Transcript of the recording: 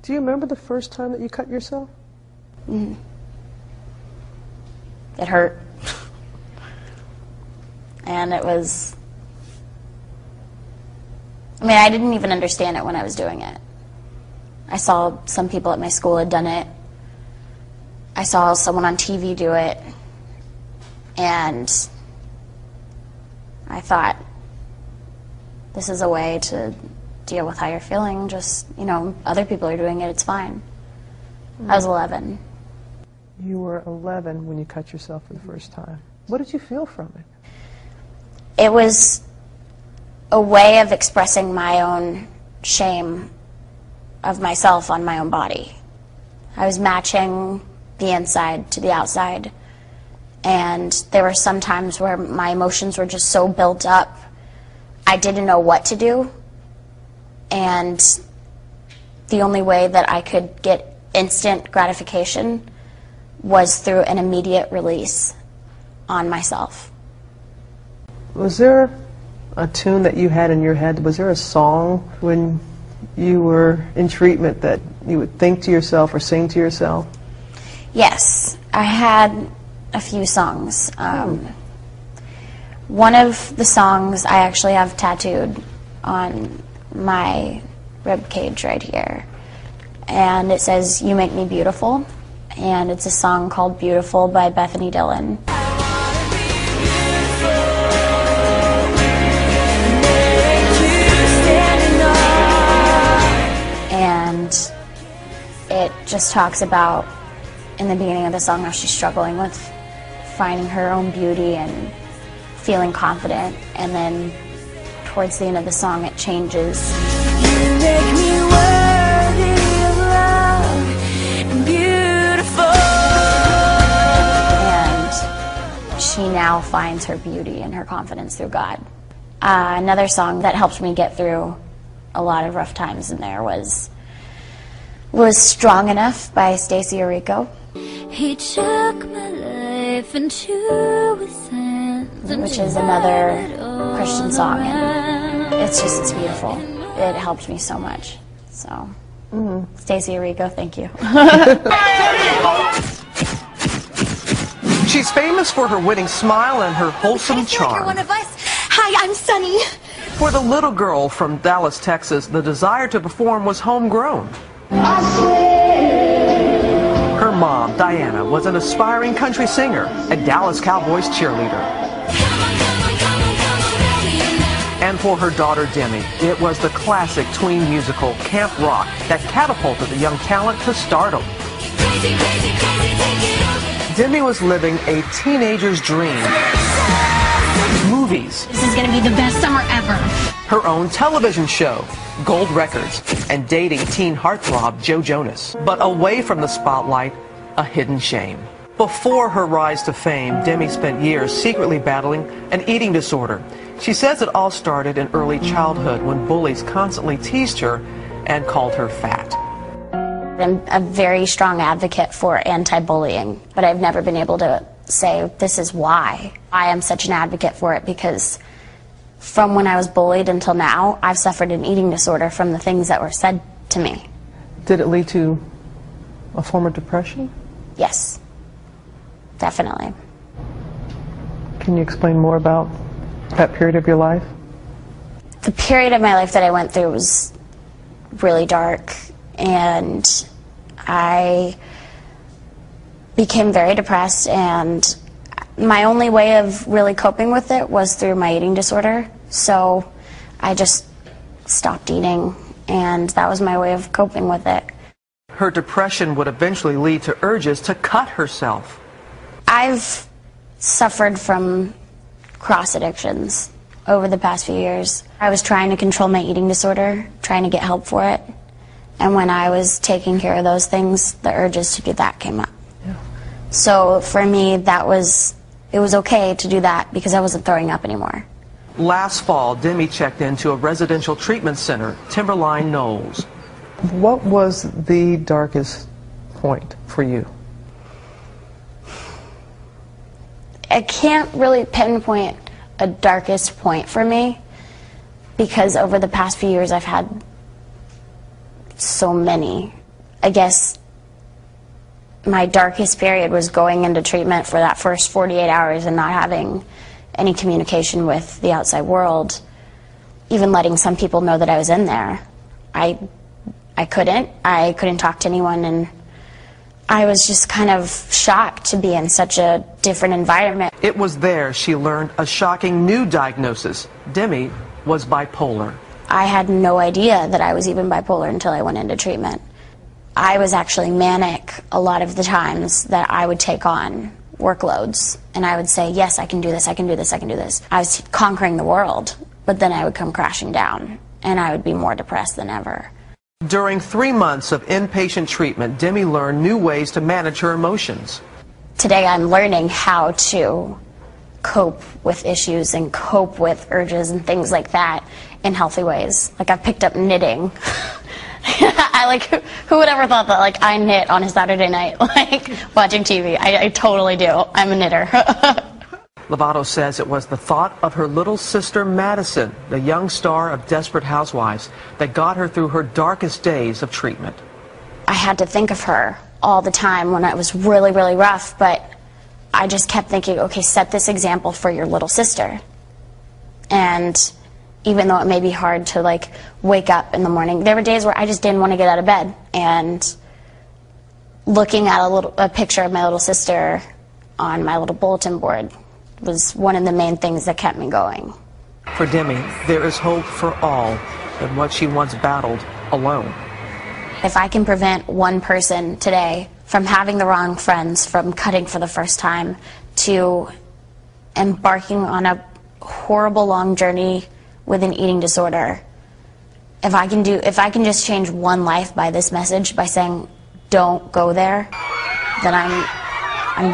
Do you remember the first time that you cut yourself? Mm. It hurt. And it was... I mean, I didn't even understand it when I was doing it. I saw some people at my school had done it. I saw someone on TV do it. And I thought, this is a way to deal with how you're feeling. Just, you know, other people are doing it, it's fine. I was 11. You were 11 when you cut yourself for the first time. What did you feel from it? It was a way of expressing my own shame of myself on my own body. I was matching the inside to the outside, and there were some times where my emotions were just so built up, I didn't know what to do, and the only way that I could get instant gratification was through an immediate release on myself. Was there a tune that you had in your head? Was there a song when you were in treatment that you would think to yourself or sing to yourself? Yes, I had a few songs. One of the songs I actually have tattooed on my rib cage right here, and it says, "You Make Me Beautiful," and it's a song called Beautiful by Bethany Dillon. And it just talks about, in the beginning of the song, how she's struggling with finding her own beauty and feeling confident, and then towards the end of the song it changes. You make me worthy of love and beautiful. And she now finds her beauty and her confidence through God. Another song that helped me get through a lot of rough times in there was Strong Enough by Stacey Orico. He took my life into his hands, which is another Christian song, and it's beautiful. It helped me so much. So, Stacey Orico, thank you. She's famous for her winning smile and her wholesome charm. You're one of us. Hi, I'm Sunny. For the little girl from Dallas, Texas, the desire to perform was homegrown. Her mom, Diana, was an aspiring country singer, a Dallas Cowboys cheerleader. And for her daughter, Demi, it was the classic tween musical, Camp Rock, that catapulted the young talent to stardom. Demi was living a teenager's dream. Movies. This is going to be the best summer ever. Her own television show, Gold Records, and dating teen heartthrob Joe Jonas. But away from the spotlight, a hidden shame. Before her rise to fame, Demi spent years secretly battling an eating disorder. She says it all started in early childhood when bullies constantly teased her and called her fat. I'm a very strong advocate for anti-bullying, but I've never been able to say this is why. I am such an advocate for it because from when I was bullied until now, I've suffered an eating disorder from the things that were said to me. Did it lead to a form of depression? Yes, definitely. Can you explain more about that period of your life? The period of my life that I went through was really dark, and I became very depressed, and my only way of really coping with it was through my eating disorder. So I just stopped eating, and that was my way of coping with it. Her depression would eventually lead to urges to cut herself. I've suffered from cross addictions over the past few years. I was trying to control my eating disorder, trying to get help for it. And when I was taking care of those things, the urges to do that came up. Yeah. So for me, it was okay to do that because I wasn't throwing up anymore. Last fall, Demi checked into a residential treatment center, Timberline Knolls. What was the darkest point for you? I can't really pinpoint a darkest point for me because over the past few years I've had so many I guess my darkest period was going into treatment for that first 48 hours and not having any communication with the outside world, even letting some people know that I was in there. I couldn't talk to anyone, and I was just kind of shocked to be in such a different environment. It was there she learned a shocking new diagnosis. Demi was bipolar. I had no idea that I was even bipolar until I went into treatment. I was actually manic a lot of the times that I would take on workloads, and I would say, yes, I can do this, I can do this, I can do this. I was conquering the world, but then I would come crashing down, and I would be more depressed than ever. During 3 months of inpatient treatment, Demi learned new ways to manage her emotions. Today I'm learning how to cope with issues and cope with urges and things like that in healthy ways. Like, I've picked up knitting. Who would ever thought that, I knit on a Saturday night, watching TV. I totally do. I'm a knitter. Lovato says it was the thought of her little sister Madison, the young star of Desperate Housewives, that got her through her darkest days of treatment. I had to think of her all the time when it was really, really rough, but I just kept thinking, okay, set this example for your little sister. And even though it may be hard to wake up in the morning, there were days where I just didn't want to get out of bed, and looking at a picture of my little sister on my little bulletin board was one of the main things that kept me going. For Demi, there is hope for all in what she once battled alone. If I can prevent one person today from having the wrong friends, from cutting for the first time, to embarking on a horrible long journey with an eating disorder, if I can just change one life by this message, by saying don't go there, then I'm done.